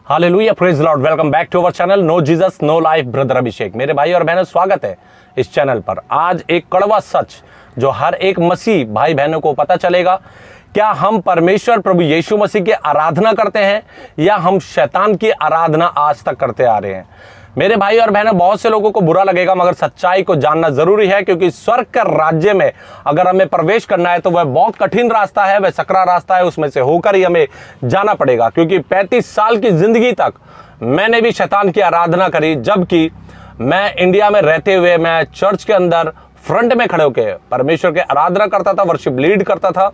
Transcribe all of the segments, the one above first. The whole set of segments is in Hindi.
Hallelujah, praise lord. Welcome back to our channel no Jesus no life brother Abhishek. मेरे भाई और बहनों, स्वागत है इस चैनल पर। आज एक कड़वा सच जो हर एक मसीह भाई बहनों को पता चलेगा। क्या हम परमेश्वर प्रभु यीशु मसीह की आराधना करते हैं या हम शैतान की आराधना आज तक करते आ रहे हैं? मेरे भाई और बहनों, बहुत से लोगों को बुरा लगेगा, मगर सच्चाई को जानना जरूरी है, क्योंकि स्वर्ग के राज्य में अगर हमें प्रवेश करना है तो वह बहुत कठिन रास्ता है, वह सकरा रास्ता है, उसमें से होकर ही हमें जाना पड़ेगा। क्योंकि 35 साल की जिंदगी तक मैंने भी शैतान की आराधना करी, जबकि मैं इंडिया में रहते हुए मैं चर्च के अंदर फ्रंट में खड़े होकर परमेश्वर की आराधना करता था, वर्शिप लीड करता था।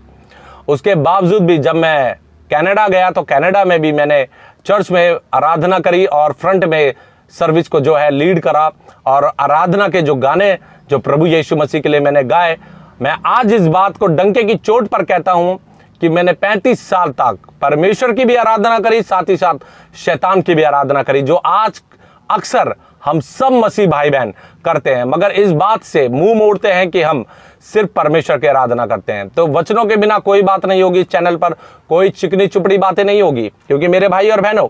उसके बावजूद भी जब मैं कनाडा गया तो कनाडा में भी मैंने चर्च में आराधना करी और फ्रंट में सर्विस को जो है लीड करा, और आराधना के जो गाने जो प्रभु यीशु मसीह के लिए मैंने गाए, मैं आज इस बात को डंके की चोट पर कहता हूं कि मैंने 35 साल तक परमेश्वर की भी आराधना करी, साथ ही साथ शैतान की भी आराधना करी, जो आज अक्सर हम सब मसीह भाई बहन करते हैं, मगर इस बात से मुंह मोड़ते हैं कि हम सिर्फ परमेश्वर की आराधना करते हैं। तो वचनों के बिना कोई बात नहीं होगी, चैनल पर कोई चिकनी चुपड़ी बातें नहीं होगी, क्योंकि मेरे भाई और बहनों,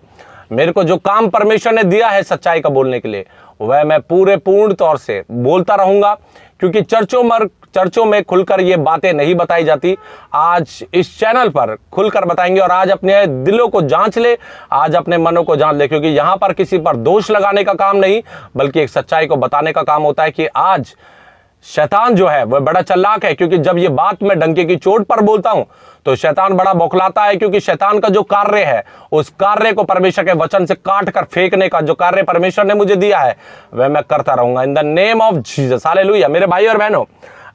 मेरे को जो काम परमेश्वर ने दिया है सच्चाई का बोलने के लिए, वह मैं पूर्ण तौर से बोलता रहूंगा। क्योंकि चर्चों में खुलकर ये बातें नहीं बताई जाती, आज इस चैनल पर खुलकर बताएंगे। और आज अपने दिलों को जांच ले, आज अपने मनों को जांच ले, क्योंकि यहां पर किसी पर दोष लगाने का काम नहीं, बल्कि एक सच्चाई को बताने का काम होता है कि आज शैतान जो है वह बड़ा चालाक है। क्योंकि जब ये बात मैं डंके की चोट पर बोलता हूं तो शैतान बड़ा बौखलाता है, क्योंकि शैतान का जो कार्य है, उस कार्य को परमेश्वर के वचन से काट कर फेंकने का जो कार्य परमेश्वर ने मुझे दिया है, वह मैं करता रहूंगा in the name of Jesus. Hallelujah. मेरे भाई और बहनों,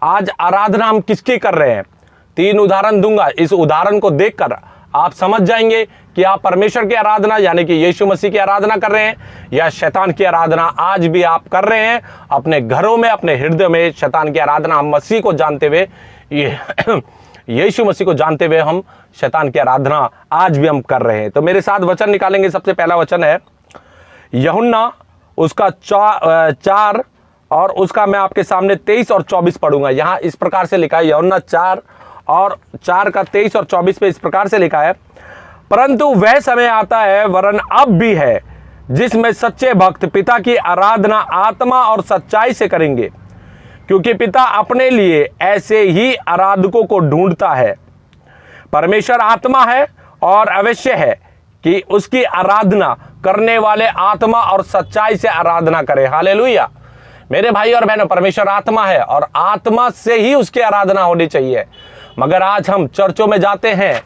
आज आराधना हम किसकी कर रहे हैं? 3 उदाहरण दूंगा। इस उदाहरण को देखकर आप समझ जाएंगे कि आप परमेश्वर की आराधना यानी कि यीशु मसीह की आराधना कर रहे हैं या शैतान की आराधना आज भी आप कर रहे हैं। अपने घरों में, अपने हृदय में शैतान की आराधना, हम मसीह को जानते हुए, यीशु मसीह को जानते हुए हम शैतान की आराधना आज भी हम कर रहे हैं। तो मेरे साथ वचन निकालेंगे। सबसे पहला वचन है यूहन्ना उसका 4 और उसका मैं आपके सामने 23 और 24 पढ़ूंगा। यहां इस प्रकार से लिखा है, यूहन्ना 4 और 4 का 23 और 24 पे इस प्रकार से लिखा है, परंतु वह समय आता है, वरन अब भी है, जिसमें सच्चे भक्त पिता की आराधना आत्मा और सच्चाई से करेंगे, क्योंकि पिता अपने लिए ऐसे ही आराधकों को ढूंढता है। परमेश्वर आत्मा है और अवश्य है कि उसकी आराधना करने वाले आत्मा और सच्चाई से आराधना करें। हालेलुया। मेरे भाई और बहनों, परमेश्वर आत्मा है और आत्मा से ही उसकी आराधना होनी चाहिए। मगर आज हम चर्चों में जाते हैं,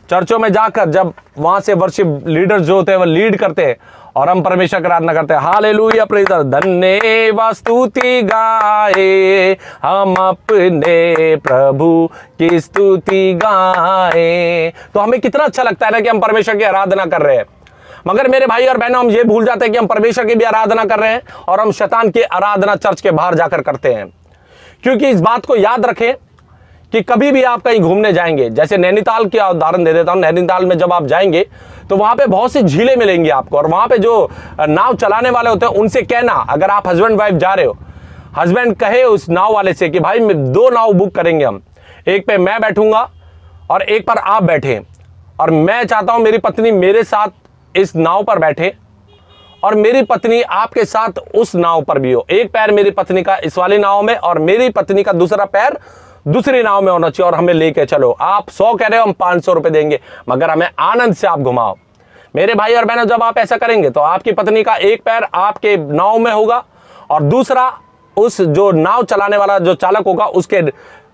चर्चों में जाकर जब वहां से वर्शिप लीडर्स जो होते हैं वह लीड करते हैं और हम परमेश्वर की आराधना करते हैं। Hallelujah, praise the Lord. धन्यवाद स्तुति गाए, हम अपने प्रभु की स्तुति गाए। तो हमें कितना अच्छा लगता है ना कि हम परमेश्वर की आराधना कर रहे हैं। मगर मेरे भाई और बहनों, हम ये भूल जाते हैं कि हम परमेश्वर की भी आराधना कर रहे हैं और हम शैतान की आराधना चर्च के बाहर जाकर करते हैं। क्योंकि इस बात को याद रखें कि कभी भी आप कहीं घूमने जाएंगे, जैसे नैनीताल की उदाहरण दे देता हूं। नैनीताल में जब आप जाएंगे तो वहां पे बहुत सी झीलें मिलेंगी आपको, और वहां पे जो नाव चलाने वाले होते हैं उनसे कहना, अगर आप हस्बैंड वाइफ जा रहे हो, हस्बैंड कहे उस नाव वाले से कि भाई 2 नाव बुक करेंगे हम, एक पे मैं बैठूंगा और एक पर आप बैठे, और मैं चाहता हूं मेरी पत्नी मेरे साथ इस नाव पर बैठे और मेरी पत्नी आपके साथ उस नाव पर भी हो। एक पैर मेरी पत्नी का इस वाली नाव में और मेरी पत्नी का दूसरा पैर दूसरी नाव में होना चाहिए, और हमें लेके चलो। आप 100 कह रहे हो, हम 500 रुपए देंगे, मगर हमें आनंद से आप घुमाओ। मेरे भाई और बहनों, जब आप ऐसा करेंगे तो आपकी पत्नी का एक पैर आपके नाव में होगा और दूसरा उस जो नाव चलाने वाला जो चालक होगा उसके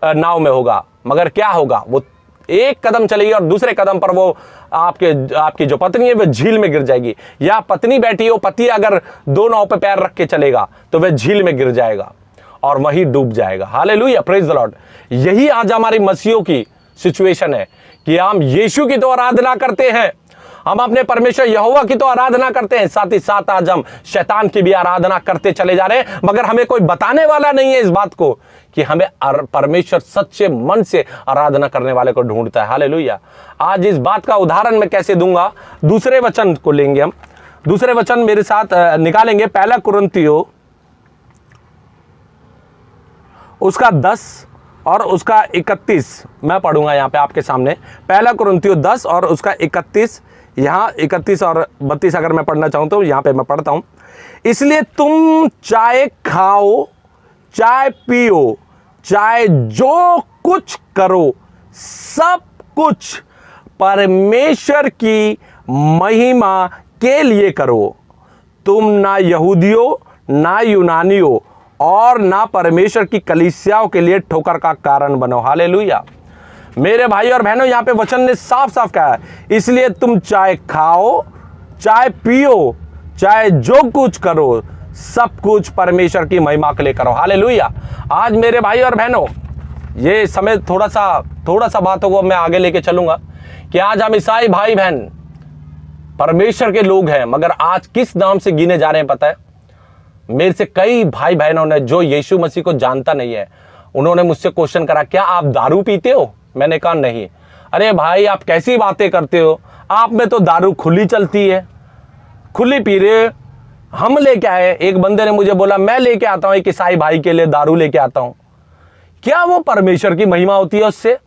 नाव में होगा। मगर क्या होगा, वो एक कदम चलेगी और दूसरे कदम पर वो आपकी जो पत्नी है वह झील में गिर जाएगी। या पत्नी बैठी हो, पति अगर 2 नाव पे पैर रख के चलेगा तो वह झील में गिर जाएगा और वही डूब जाएगा। Hallelujah, praise the Lord. यही आज हमारी मसीहों की सिचुएशन है कि हम यीशु की तो आराधना करते हैं, हम अपने परमेश्वर यहोवा की तो आराधना करते हैं, साथ ही साथ आज हम शैतान की भी आराधना करते चले जा रहे हैं। मगर हमें कोई बताने वाला नहीं है इस बात को कि हमें परमेश्वर सच्चे मन से आराधना करने वाले को ढूंढता है। हालेलुया। आज इस बात का उदाहरण मैं कैसे दूंगा, दूसरे वचन को लेंगे हम। दूसरे वचन मेरे साथ निकालेंगे। 1 कुरिन्थियों उसका 10 और उसका 31 मैं पढ़ूंगा यहाँ पे आपके सामने। 1 कुरिन्थियों 10 और उसका 31 यहाँ 31 और 32 अगर मैं पढ़ना चाहूँ तो यहाँ पे मैं पढ़ता हूँ। इसलिए तुम चाहे खाओ, चाहे पियो, चाहे जो कुछ करो, सब कुछ परमेश्वर की महिमा के लिए करो। तुम ना यहूदियों, ना यूनानियों और ना परमेश्वर की कलीसियाओं के लिए ठोकर का कारण बनो। हालेलुया। मेरे भाई और बहनों, यहां पे वचन ने साफ साफ कहा है, इसलिए तुम चाहे खाओ, चाहे पियो, चाहे जो कुछ करो, सब कुछ परमेश्वर की महिमा के लिए करो। हालेलुया। आज मेरे भाई और बहनों, ये समय थोड़ा सा बातों को मैं आगे लेके चलूंगा कि आज हम ईसाई भाई बहन परमेश्वर के लोग हैं, मगर आज किस नाम से गिने जा रहे हैं पता है? मेरे से कई भाई बहनों ने जो यीशु मसीह को जानता नहीं है, उन्होंने मुझसे क्वेश्चन करा, क्या आप दारू पीते हो? मैंने कहा नहीं। अरे भाई, आप कैसी बातें करते हो, आप में तो दारू खुली चलती है, खुली पी रहे, हम लेके आए। एक बंदे ने मुझे बोला, मैं लेके आता हूं एक ईसाई भाई के लिए दारू लेके आता हूं। क्या वो परमेश्वर की महिमा होती है उससे?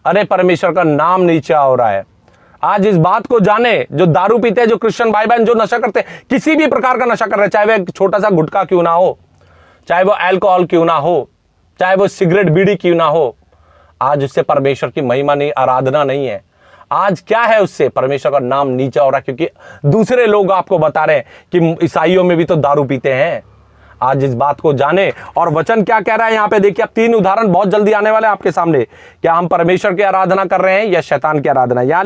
अरे परमेश्वर का नाम नीचा हो रहा है। आज इस बात को जाने, जो दारू पीते हैं, जो क्रिश्चियन भाई बहन जो नशा करते हैं, किसी भी प्रकार का नशा कर रहे हैं, चाहे वह छोटा सा गुटखा क्यों ना हो, चाहे वो अल्कोहल क्यों ना हो, चाहे वो सिगरेट बीड़ी क्यों ना हो, आज उससे परमेश्वर की महिमा नहीं, आराधना नहीं है। आज क्या है उससे? परमेश्वर का नाम नीचा हो रहा है, क्योंकि दूसरे लोग आपको बता रहे हैं कि ईसाइयों में भी तो दारू पीते हैं। आज इस बात को जाने। और वचन क्या कह रहा है यहाँ पे देखिए, अब 3 उदाहरण बहुत जल्दी आने वाले हैं आपके सामने। क्या हम परमेश्वर की आराधना कर रहे हैं या शैतान की आराधना? यहां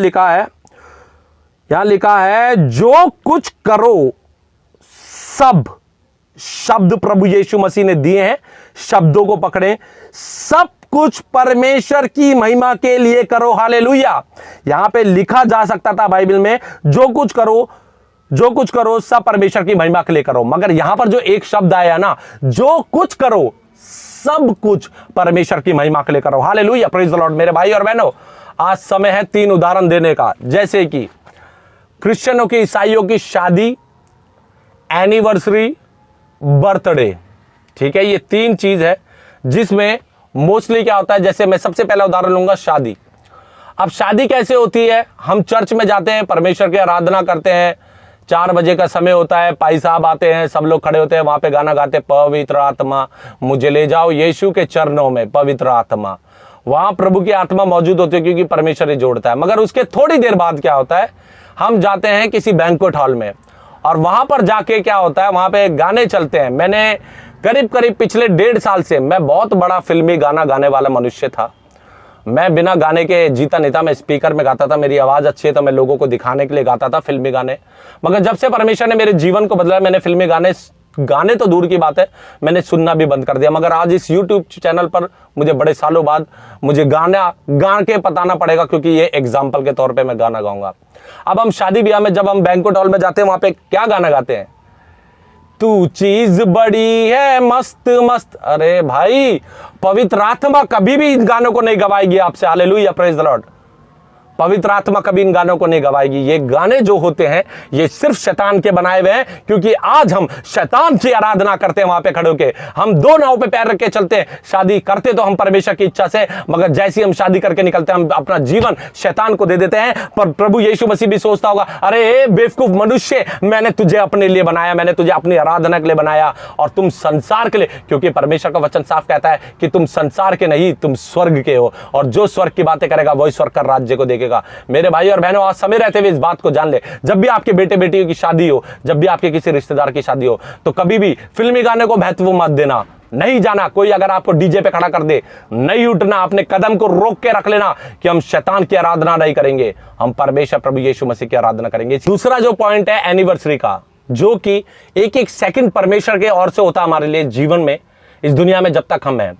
लिखा है जो कुछ करो सब, शब्द प्रभु यीशु मसीह ने दिए हैं, शब्दों को पकड़े, सब कुछ परमेश्वर की महिमा के लिए करो। हालेलुया। यहां पे लिखा जा सकता था बाइबल में, जो कुछ करो सब परमेश्वर की महिमा के लिए करो, मगर यहां पर जो एक शब्द आया ना, जो कुछ करो सब कुछ परमेश्वर की महिमा के लिए करो। Hallelujah, praise the Lord. मेरे भाई और बहनों, आज समय है 3 उदाहरण देने का, जैसे कि क्रिश्चियनों की, ईसाइयों की शादी, एनिवर्सरी, बर्थडे। ठीक है, ये 3 चीज है जिसमें मोस्टली क्या होता है। जैसे मैं सबसे पहला उदाहरण लूंगा, शादी। अब शादी कैसे होती है? हम चर्च में जाते हैं, परमेश्वर की आराधना करते हैं, 4 बजे का समय होता है, भाई साहब आते हैं, सब लोग खड़े होते हैं, वहां पे गाना गाते हैं, पवित्र आत्मा मुझे ले जाओ यीशु के चरणों में, पवित्र आत्मा। वहां प्रभु की आत्मा मौजूद होती है, क्योंकि परमेश्वर ही जोड़ता है। मगर उसके थोड़ी देर बाद क्या होता है, हम जाते हैं किसी बैंक्वेट हॉल में, और वहां पर जाके क्या होता है, वहां पे गाने चलते हैं। मैंने करीब पिछले 1.5 साल से, मैं बहुत बड़ा फिल्मी गाना गाने वाला मनुष्य था। मैं बिना गाने के जीता नहीं था। मैं स्पीकर में गाता था, मेरी आवाज अच्छी है तो मैं लोगों को दिखाने के लिए गाता था फिल्मी गाने। मगर जब से परमेश्वर ने मेरे जीवन को बदला, मैंने फिल्मी गाने तो दूर की बात है, मैंने सुनना भी बंद कर दिया। मगर आज इस YouTube चैनल पर मुझे बड़े सालों बाद मुझे गाना गा के बताना पड़ेगा, क्योंकि ये एग्जाम्पल के तौर पे मैं गाना गाऊंगा। अब हम शादी ब्याह में, जब हम बैंक्वेट हॉल में जाते हैं, वहां पे क्या गाना गाते हैं? तू चीज बड़ी है मस्त मस्त। अरे भाई, पवित्र आत्मा कभी भी इन गानों को नहीं गवाएगी आपसे। Hallelujah, praise the Lord. पवित्र आत्मा कभी इन गानों को नहीं गवाएगी। ये गाने जो होते हैं, ये सिर्फ शैतान के बनाए हुए हैं, क्योंकि आज हम शैतान की आराधना करते हैं। वहां पे खड़े होके हम 2 नाव पे पैर रख के चलते हैं। शादी करते तो हम परमेश्वर की इच्छा से, मगर जैसे ही हम शादी करके निकलते हैं, हम अपना जीवन शैतान को दे देते हैं। पर प्रभु यीशु मसीह भी सोचता होगा, अरे बेवकूफ मनुष्य, मैंने तुझे अपने लिए बनाया, मैंने तुझे अपनी आराधना के लिए बनाया, और तुम संसार के लिए, क्योंकि परमेश्वर का वचन साफ कहता है कि तुम संसार के नहीं, तुम स्वर्ग के हो, और जो स्वर्ग की बातें करेगा वही स्वर्ग का राज्य को देखेगा। मेरे भाई और बहनों, आज समय रहते हुए इस बात को जान ले, जब भी आपके बेटे बेटियों की शादी हो, जब भी आपके किसी रिश्तेदार की शादी हो, तो कभी भी फिल्मी गाने को महत्व मत देना। नहीं जाना, कोई अगर आपको डीजे पे खड़ा कर दे, नहीं उठना, अपने कदम को रोक के रख लेना कि हम शैतान की आराधना नहीं करेंगे, हम परमेश्वर प्रभु यीशु मसीह की आराधना करेंगे। दूसरा जो पॉइंट है एनिवर्सरी का, जो कि एक सेकंड परमेश्वर के ओर से होता है हमारे लिए जीवन में, इस दुनिया में जब तक हम हैं।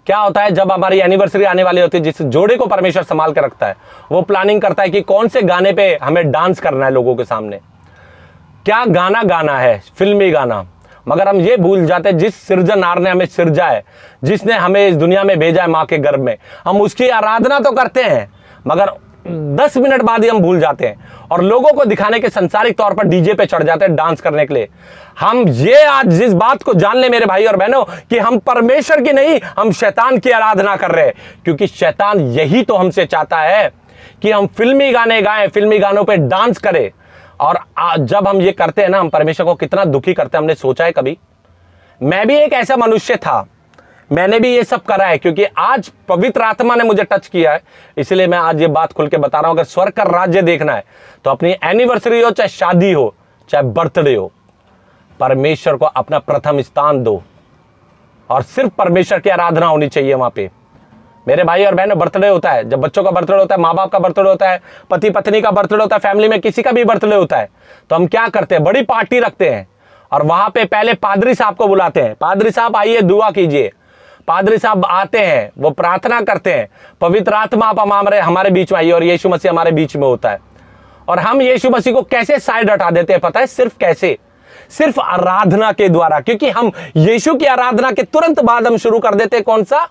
क्या होता है, जब हमारी एनिवर्सरी आने वाली होती है, जिस जोड़े को परमेश्वर संभाल के रखता है, वो प्लानिंग करता है कि कौन से गाने पे हमें डांस करना है लोगों के सामने, क्या गाना गाना है, फिल्मी गाना। मगर हम ये भूल जाते हैं, जिस सृजनहार ने हमें सृजा है, जिसने हमें इस दुनिया में भेजा है माँ के गर्भ में, हम उसकी आराधना तो करते हैं, मगर 10 मिनट बाद ही हम भूल जाते हैं और लोगों को दिखाने के संसारिक तौर पर डीजे पे चढ़ जाते हैं डांस करने के लिए। हम ये आज जिस बात को जान ले मेरे भाई और बहनों, कि हम परमेश्वर की नहीं, हम शैतान की आराधना कर रहे हैं, क्योंकि शैतान यही तो हमसे चाहता है कि हम फिल्मी गाने गाएं, फिल्मी गानों पे डांस करें। और जब हम ये करते हैं ना, हम परमेश्वर को कितना दुखी करते हैं। हमने सोचा है कभी? मैं भी एक ऐसा मनुष्य था, मैंने भी ये सब करा है, क्योंकि आज पवित्र आत्मा ने मुझे टच किया है, इसलिए मैं आज ये बात खुल के बता रहा हूं। अगर स्वर्ग का राज्य देखना है तो अपनी एनिवर्सरी हो, चाहे शादी हो, चाहे बर्थडे हो, परमेश्वर को अपना प्रथम स्थान दो और सिर्फ परमेश्वर की आराधना होनी चाहिए वहां पे। मेरे भाई और बहनों, बर्थडे होता है, जब बच्चों का बर्थडे होता है, माँ बाप का बर्थडे होता है, पति पत्नी का बर्थडे होता है, फैमिली में किसी का भी बर्थडे होता है, तो हम क्या करते हैं? बड़ी पार्टी रखते हैं और वहां पे पहले पादरी साहब को बुलाते हैं। पादरी साहब आइए, दुआ कीजिए। पादरी साहब आते हैं, वो प्रार्थना करते हैं, पवित्र आत्मा आप हमारे बीच में आइए, और यीशु मसीह हमारे बीच में होता है। और हम यीशु मसीह को कैसे साइड हटा देते हैं पता है? सिर्फ कैसे? सिर्फ आराधना के द्वारा। क्योंकि हम यीशु की आराधना के तुरंत बाद हम शुरू कर देते हैं कौन सा?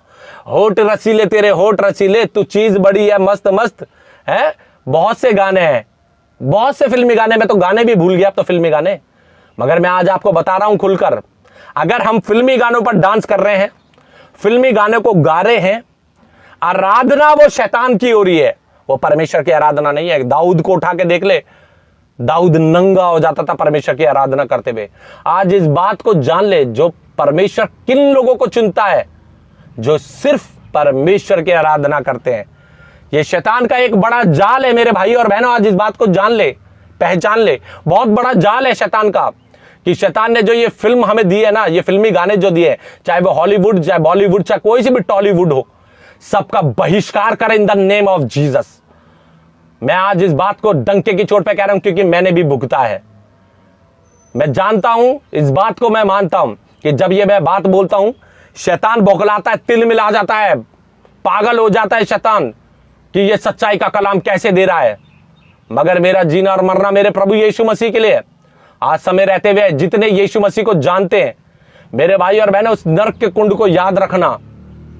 होठ रसीले तेरे होठ रसीले, तू चीज बड़ी है मस्त मस्त है। बहुत से गाने हैं, बहुत से फिल्मी गाने, मैं तो गाने भी भूल गया अब तो, फिल्मी गाने। मगर मैं आज आपको बता रहा हूं खुलकर, अगर हम फिल्मी गानों पर डांस कर रहे हैं, फिल्मी गाने को गा रहे हैं, आराधना वो शैतान की हो रही है, वो परमेश्वर की आराधना नहीं है। दाऊद को उठा के देख ले, दाऊद नंगा हो जाता था परमेश्वर की आराधना करते हुए। आज इस बात को जान ले, जो परमेश्वर किन लोगों को चुनता है? जो सिर्फ परमेश्वर की आराधना करते हैं। ये शैतान का एक बड़ा जाल है मेरे भाई और बहनों, आज इस बात को जान ले, पहचान ले। बहुत बड़ा जाल है शैतान का, कि शैतान ने जो ये फिल्म हमें दी है ना, ये फिल्मी गाने जो दिए, चाहे वो हॉलीवुड, चाहे बॉलीवुड, चाहे कोई सी भी टॉलीवुड हो, सबका बहिष्कार करें in the name of Jesus. मैं आज इस बात को डंके की चोट पे कह रहा हूं, क्योंकि मैंने भी भुगता है। मैं जानता हूं, इस बात को मैं मानता हूं कि जब ये मैं बात बोलता हूं, शैतान बौखलाता है, तिल मिला जाता है, पागल हो जाता है शैतान कि ये सच्चाई का कलाम कैसे दे रहा है। मगर मेरा जीना और मरना मेरे प्रभु यीशु मसीह के लिए है। आज समय रहते हुए जितने यीशु मसीह को जानते हैं, मेरे भाई और बहनों, उस नरक के कुंड को याद रखना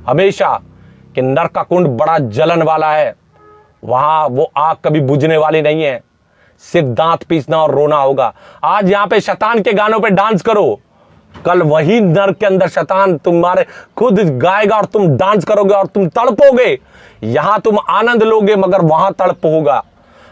हमेशा, कि नरक का कुंड बड़ा जलन वाला है। वहां वो आग कभी बुझने वाली नहीं है, सिर्फ दांत पीसना और रोना होगा। आज यहां पे शैतान के गानों पे डांस करो, कल वही नरक के अंदर शैतान तुम्हारे खुद गाएगा और तुम डांस करोगे और तुम तड़पोगे। यहां तुम आनंद लोगे मगर वहां तड़प होगा।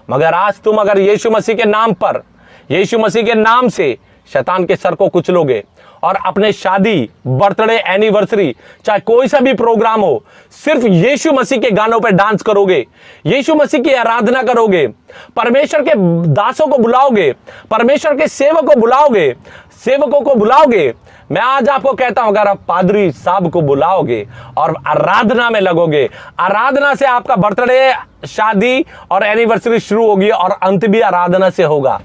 मगर आज तुम अगर यीशु मसीह के नाम पर, यीशु मसीह के नाम से शैतान के सर को कुचलोगे और अपने शादी, बर्थडे, एनिवर्सरी, चाहे कोई सा भी प्रोग्राम हो, सिर्फ यीशु मसीह के गानों पे डांस करोगे, यीशु मसीह की आराधना करोगे, परमेश्वर के दासों को बुलाओगे, परमेश्वर के सेवकों को बुलाओगे। मैं आज आपको कहता हूं, अगर आप पादरी साहब को बुलाओगे और आराधना में लगोगे, आराधना से आपका बर्थडे, शादी और एनिवर्सरी शुरू होगी और अंत भी आराधना से होगा।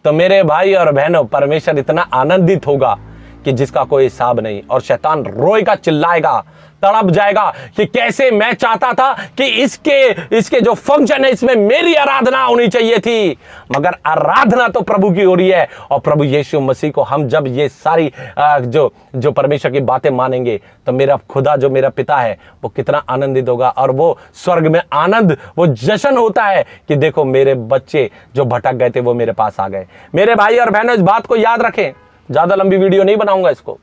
तो मेरे भाई और बहनों, परमेश्वर इतना आनंदित होगा कि जिसका कोई हिसाब नहीं। और शैतान रोएगा, चिल्लाएगा, तड़प जाएगा कि कैसे मैं चाहता था कि इसके जो फंक्शन है इसमें मेरी आराधना होनी चाहिए थी, मगर आराधना तो प्रभु की हो रही है। और प्रभु यीशु मसीह को हम जब ये सारी जो परमेश्वर की बातें मानेंगे, तो मेरा खुदा, जो मेरा पिता है, वो कितना आनंदित होगा। और वो स्वर्ग में आनंद, वो जश्न होता है कि देखो मेरे बच्चे जो भटक गए थे वो मेरे पास आ गए। मेरे भाई और बहनों, इस बात को याद रखें। ज्यादा लंबी वीडियो नहीं बनाऊंगा इसको,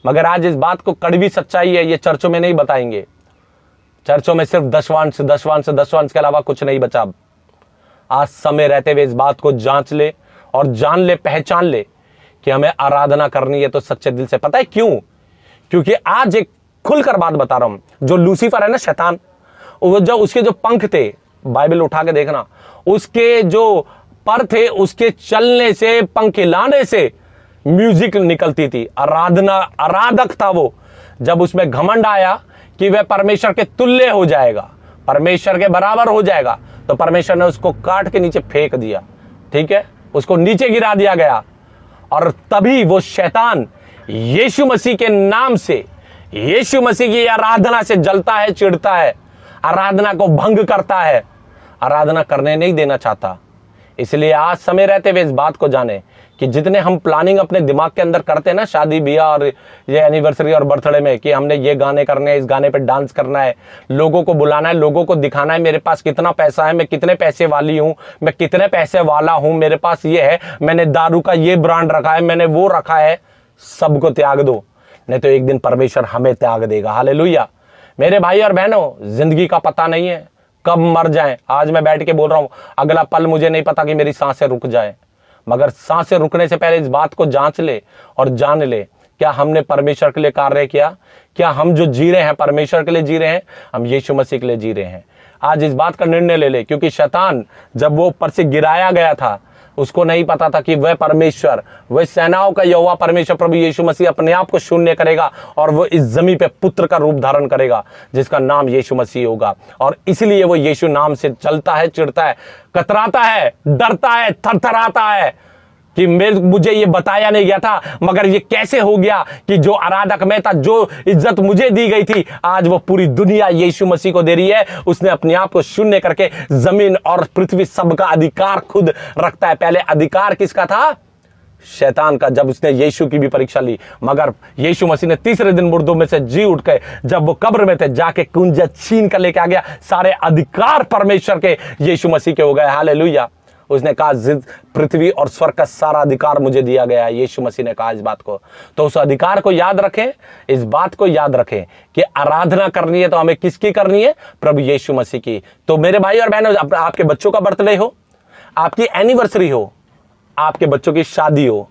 मगर आज इस बात को, कड़वी सच्चाई है, ये चर्चों में नहीं बताएंगे। चर्चों में सिर्फ दशवांश के अलावा कुछ नहीं बचा। आज समय रहते हुए इस बात को जांच ले और जान ले, पहचान ले कि हमें आराधना करनी है तो सच्चे दिल से। पता है क्यों? क्योंकि आज एक खुलकर बात बता रहा हूं, जो लूसीफर है ना, शैतान, वो जो उसके जो पंख थे, बाइबल उठा के देखना, उसके जो पर थे, उसके चलने से, पंख हिलाने से म्यूजिक निकलती थी। आराधक था वो। जब उसमें घमंड आया कि वह परमेश्वर के तुल्य हो जाएगा, परमेश्वर के बराबर हो जाएगा, तो परमेश्वर ने उसको काट के नीचे फेंक दिया। ठीक है, उसको नीचे गिरा दिया गया। और तभी वो शैतान यीशु मसीह के नाम से, यीशु मसीह की आराधना से जलता है, चिढ़ता है, आराधना को भंग करता है, आराधना करने नहीं देना चाहता। इसलिए आज समय रहते हुए इस बात को जाने कि जितने हम प्लानिंग अपने दिमाग के अंदर करते हैं ना, शादी ब्याह और ये एनिवर्सरी और बर्थडे में, कि हमने ये गाने करने हैं, इस गाने पे डांस करना है, लोगों को बुलाना है, लोगों को दिखाना है मेरे पास कितना पैसा है, मैं कितने पैसे वाली हूँ, मैं कितने पैसे वाला हूँ, मेरे पास ये है, मैंने दारू का ये ब्रांड रखा है, मैंने वो रखा है। सबको त्याग दो, नहीं तो एक दिन परमेश्वर हमें त्याग देगा। हालेलुया। मेरे भाई और बहनों, जिंदगी का पता नहीं है, कब मर जाएं। आज मैं बैठ के बोल रहा हूं, अगला पल मुझे नहीं पता कि मेरी सांसें रुक जाए, मगर सांसें रुकने से पहले इस बात को जांच ले और जान ले, क्या हमने परमेश्वर के लिए कार्य किया? क्या हम जो जी रहे हैं परमेश्वर के लिए जी रहे हैं? हम यीशु मसीह के लिए जी रहे हैं? आज इस बात का निर्णय ले ले, क्योंकि शैतान जब वो ऊपर से गिराया गया था, उसको नहीं पता था कि वह परमेश्वर, वह सेनाओं का यहोवा परमेश्वर प्रभु यीशु मसीह अपने आप को शून्य करेगा और वो इस जमीन पे पुत्र का रूप धारण करेगा जिसका नाम यीशु मसीह होगा। और इसलिए वो यीशु नाम से चलता है, चिढ़ता है, कतराता है, डरता है, थरथराता है कि मुझे ये बताया नहीं गया था, मगर ये कैसे हो गया कि जो आराधक मैं था, जो इज्जत मुझे दी गई थी, आज वो पूरी दुनिया यीशु मसीह को दे रही है। उसने अपने आप को शून्य करके जमीन और पृथ्वी सबका अधिकार खुद रखता है। पहले अधिकार किसका था? शैतान का, जब उसने यीशु की भी परीक्षा ली, मगर यीशु मसीह ने तीसरे दिन मुर्दों में से जी उठ के, जब वो कब्र में थे, जाके कुंजा छीन कर लेके आ गया। सारे अधिकार परमेश्वर के यीशु मसीह के हो गए। हालेलुया। उसने कहा पृथ्वी और स्वर्ग का सारा अधिकार मुझे दिया गया है। यीशु मसीह ने कहा इस बात को, तो उस अधिकार को याद रखें, इस बात को याद रखें कि आराधना करनी है तो हमें किसकी करनी है? प्रभु यीशु मसीह की। तो मेरे भाई और बहनों, आपके बच्चों का बर्थडे हो, आपकी एनिवर्सरी हो, आपके बच्चों की शादी हो,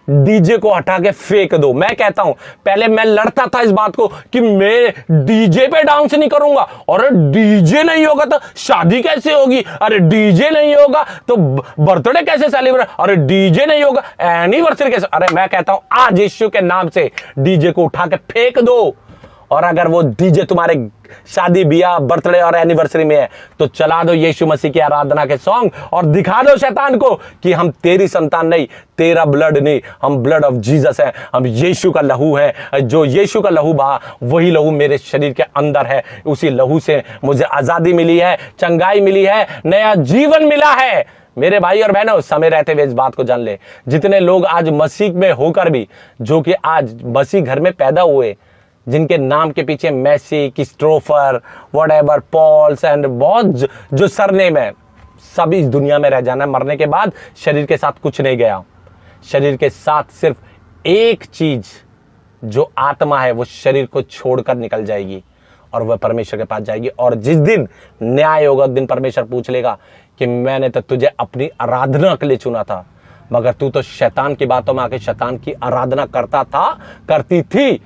डीजे को हटा के फेंक दो। मैं कहता हूं, पहले मैं लड़ता था इस बात को कि मैं डीजे पे डांस नहीं करूंगा, और डीजे नहीं होगा तो शादी कैसे होगी, अरे डीजे नहीं होगा तो बर्थडे कैसे सेलिब्रेट, अरे डीजे नहीं होगा एनिवर्सरी कैसे। अरे मैं कहता हूं, आज यीशु के नाम से डीजे को उठा के फेंक दो। और अगर वो डीजे तुम्हारे शादी, ब्याह, बर्थडे और एनिवर्सरी में है तो चला दो यीशु मसीह की आराधना के सॉन्ग और दिखा दो शैतान को कि हम तेरी संतान नहीं, तेरा ब्लड नहीं, हम ब्लड ऑफ जीसस है, हम यीशु का लहू है। जो यीशु का लहू बहा, वही लहू मेरे शरीर के अंदर है। उसी लहू से मुझे आजादी मिली है, चंगाई मिली है, नया जीवन मिला है। मेरे भाई और बहनों, समय रहते हुए इस बात को जान ले, जितने लोग आज मसीह में होकर भी, जो कि आज मसीह घर में पैदा हुए, जिनके नाम के पीछे Massey, Christopher, whatever, Pauls and बहुत जो सरनेम है, सब इस दुनिया में रह जाना। मरने के बाद शरीर के साथ कुछ नहीं गया, शरीर के साथ सिर्फ एक चीज जो आत्मा है वो शरीर को छोड़कर निकल जाएगी और वह परमेश्वर के पास जाएगी। और जिस दिन न्याय होगा, उस दिन परमेश्वर पूछ लेगा कि मैंने तो तुझे अपनी आराधना के लिए चुना था, मगर तू तो शैतान की बातों में आके शैतान की आराधना करता था, करती थी।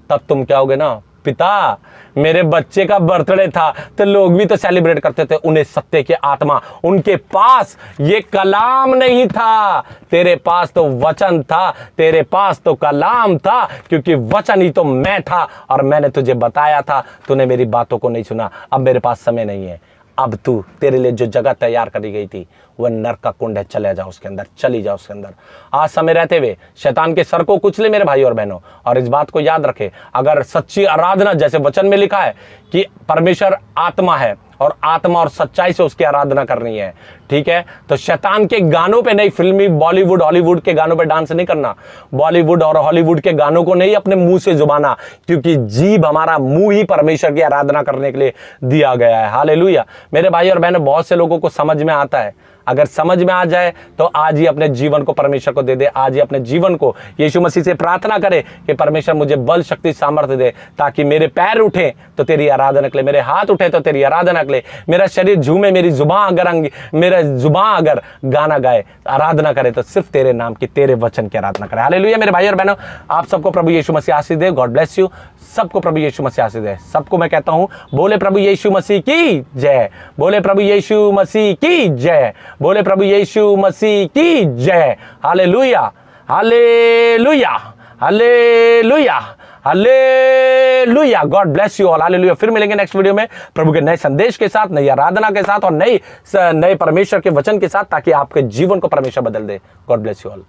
तब तुम क्या होगे ना, पिता मेरे बच्चे का बर्थडे था तो लोग भी तो सेलिब्रेट करते थे। उन्हें सत्य की आत्मा, उनके पास ये कलाम नहीं था, तेरे पास तो वचन था, तेरे पास तो कलाम था, क्योंकि वचन ही तो मैं था और मैंने तुझे बताया था, तूने मेरी बातों को नहीं सुना। अब मेरे पास समय नहीं है, अब तू, तेरे लिए जो जगह तैयार करी गई थी वह नरक का कुंड है, चले जाओ उसके अंदर, चली जाओ उसके अंदर। आज समय रहते हुए शैतान के सर को कुचले मेरे भाई और बहनों। और इस बात को याद रखे, अगर सच्ची आराधना, जैसे वचन में लिखा है कि परमेश्वर आत्मा है और आत्मा और सच्चाई से उसकी आराधना करनी है, ठीक है, तो शैतान के गानों पे नहीं, फिल्मी बॉलीवुड हॉलीवुड के गानों पे डांस नहीं करना, बॉलीवुड और हॉलीवुड के गानों को नहीं अपने मुंह से जुबाना, क्योंकि जीभ, हमारा मुंह ही परमेश्वर की आराधना करने के लिए दिया गया है। हालेलुया। मेरे भाई और बहनों, बहुत से लोगों को समझ में आता है, अगर समझ में आ जाए तो आज ही अपने जीवन को परमेश्वर को दे दे। आज ही अपने जीवन को यीशु मसीह से प्रार्थना करे कि परमेश्वर मुझे बल, शक्ति, सामर्थ्य दे, ताकि मेरे पैर उठे तो तेरी आराधना के लिए, मेरे हाथ उठे तो तेरी आराधना के लिए, मेरा शरीर झूमे, मेरी जुबान अगर मेरा जुबान अगर गाना गाए, आराधना करे, तो सिर्फ तेरे नाम की, तेरे वचन की आराधना करे। हालेलुया। मेरे भाई और बहनों, आप सबको प्रभु यीशु मसीह आशीष दे। God bless you. सबको प्रभु यीशु मसीह आशीष दे। सबको मैं कहता हूं, बोले प्रभु यीशु मसीह की जय, बोले प्रभु यीशु मसीह की जय, बोले प्रभु यीशु मसीह की जय। Hallelujah, hallelujah, hallelujah, hallelujah. God bless you all. Hallelujah. फिर मिलेंगे नेक्स्ट वीडियो में प्रभु के नए संदेश के साथ, नई आराधना के साथ और नए परमेश्वर के वचन के साथ, ताकि आपके जीवन को परमेश्वर बदल दे। God bless you all.